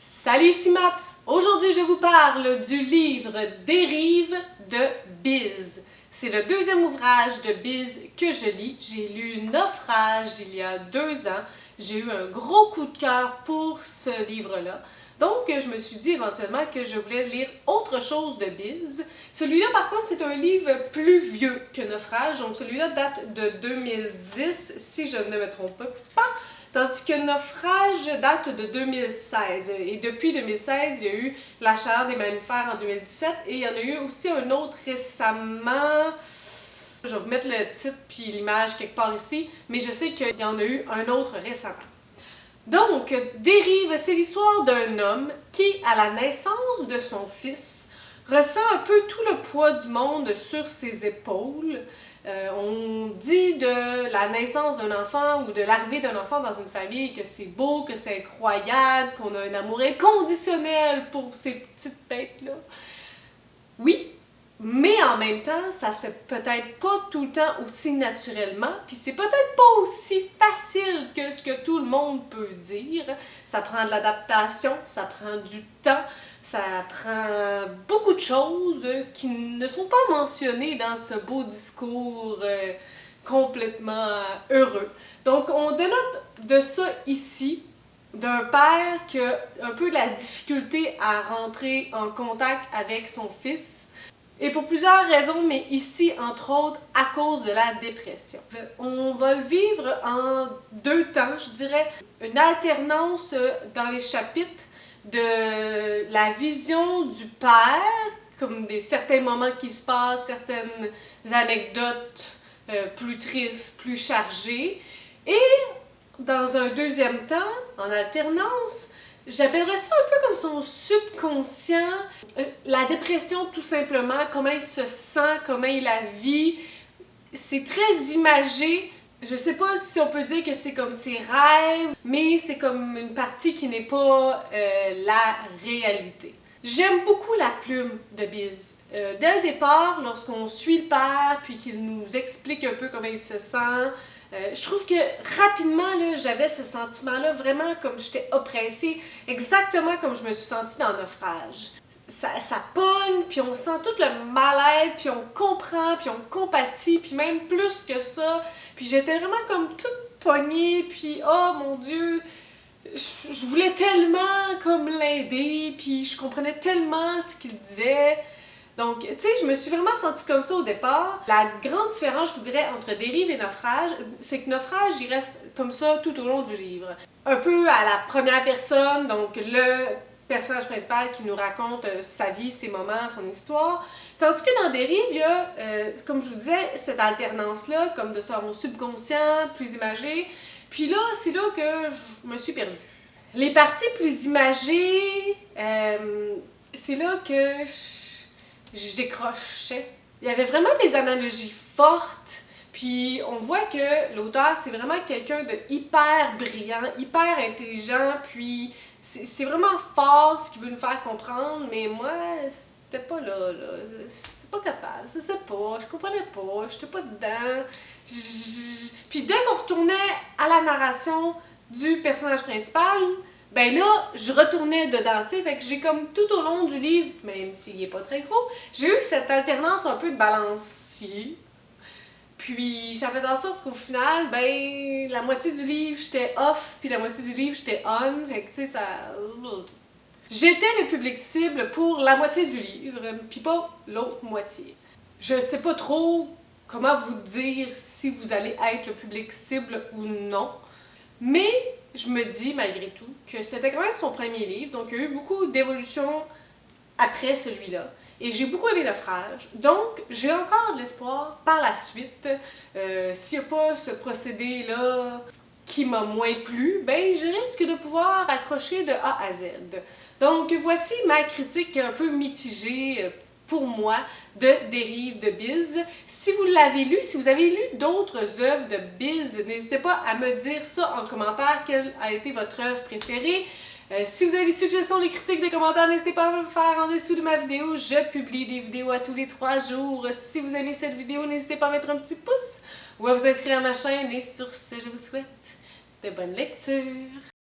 Salut, ici Maps! Aujourd'hui, je vous parle du livre Dérive de Biz. C'est le deuxième ouvrage de Biz que je lis. J'ai lu Naufrage il y a 2 ans. J'ai eu un gros coup de cœur pour ce livre-là. Donc, je me suis dit éventuellement que je voulais lire autre chose de Biz. Celui-là, par contre, c'est un livre plus vieux que Naufrage. Donc, celui-là date de 2010, si je ne me trompe pas. Tandis que Naufrage date de 2016. Et depuis 2016, il y a eu La chaleur des mammifères en 2017. Et il y en a eu aussi un autre récemment. Je vais vous mettre le titre puis l'image quelque part ici. Mais je sais qu'il y en a eu un autre récemment. Donc, Dérive, c'est l'histoire d'un homme qui, à la naissance de son fils, ressent un peu tout le poids du monde sur ses épaules. On dit de la naissance d'un enfant ou de l'arrivée d'un enfant dans une famille que c'est beau, que c'est incroyable, qu'on a un amour inconditionnel pour ces petites bêtes-là. Oui, mais en même temps, ça se fait peut-être pas tout le temps aussi naturellement, puis c'est peut-être pas aussi facile que ce que tout le monde peut dire. Ça prend de l'adaptation, ça prend du temps, ça prend beaucoup de choses qui ne sont pas mentionnées dans ce beau discours complètement heureux. Donc, on dénote de ça ici, d'un père qui a un peu de la difficulté à rentrer en contact avec son fils. Et pour plusieurs raisons, mais ici, entre autres, à cause de la dépression. On va le vivre en 2 temps, je dirais. Une alternance dans les chapitres de la vision du père, comme certains moments qui se passent, certaines anecdotes plus tristes, plus chargées. Et dans un deuxième temps, en alternance, j'appellerais ça un peu comme son subconscient, la dépression tout simplement, comment il se sent, comment il la vit. C'est très imagé. Je sais pas si on peut dire que c'est comme ses rêves, mais c'est comme une partie qui n'est pas la réalité. J'aime beaucoup la plume de Biz. Dès le départ, lorsqu'on suit le père, puis qu'il nous explique un peu comment il se sent, je trouve que rapidement, j'avais ce sentiment-là vraiment comme j'étais oppressée, exactement comme je me suis sentie dans Naufrage. Ça pogne, puis on sent tout le mal-être, puis on comprend, puis on compatit, puis même plus que ça. Puis j'étais vraiment comme toute pognée, puis oh mon Dieu, je voulais tellement comme l'aider, puis je comprenais tellement ce qu'il disait. Donc, tu sais, je me suis vraiment sentie comme ça au départ. La grande différence, je vous dirais, entre Dérive et Naufrage, c'est que Naufrage, il reste comme ça tout au long du livre. Un peu à la première personne, donc le personnage principal qui nous raconte sa vie, ses moments, son histoire. Tandis que dans Dérive, il y a, comme je vous disais, cette alternance-là, comme de son subconscient, plus imagé. Puis là, c'est là que je me suis perdue. Les parties plus imagées, c'est là que je décrochais. Il y avait vraiment des analogies fortes, puis on voit que l'auteur, c'est vraiment quelqu'un de hyper brillant, hyper intelligent, puis c'est vraiment fort ce qu'il veut nous faire comprendre, mais moi, c'était pas là. J'étais pas capable, je sais pas, je comprenais pas, j'étais pas dedans. Puis dès qu'on retournait à la narration du personnage principal, ben là, je retournais dedans, tu sais, fait que j'ai comme tout au long du livre, même s'il est pas très gros, j'ai eu cette alternance un peu de balancier. Puis ça fait en sorte qu'au final, ben, la moitié du livre j'étais off, puis la moitié du livre j'étais on, fait que tu sais, ça... J'étais le public cible pour la moitié du livre, puis pas l'autre moitié. Je sais pas trop comment vous dire si vous allez être le public cible ou non, mais je me dis malgré tout que c'était quand même son premier livre, donc il y a eu beaucoup d'évolution après celui-là. Et j'ai beaucoup aimé Naufrage, donc j'ai encore de l'espoir par la suite. S'il n'y a pas ce procédé-là qui m'a moins plu, ben je risque de pouvoir accrocher de A à Z. Donc voici ma critique un peu mitigée pour moi de Dérive de Biz. Si vous l'avez lu, si vous avez lu d'autres œuvres de Biz, n'hésitez pas à me dire ça en commentaire, quelle a été votre œuvre préférée. Si vous avez des suggestions, des critiques, des commentaires, n'hésitez pas à me le faire en dessous de ma vidéo. Je publie des vidéos à tous les 3 jours. Si vous aimez cette vidéo, n'hésitez pas à mettre un petit pouce ou à vous inscrire à ma chaîne. Et sur ce, je vous souhaite de bonnes lectures.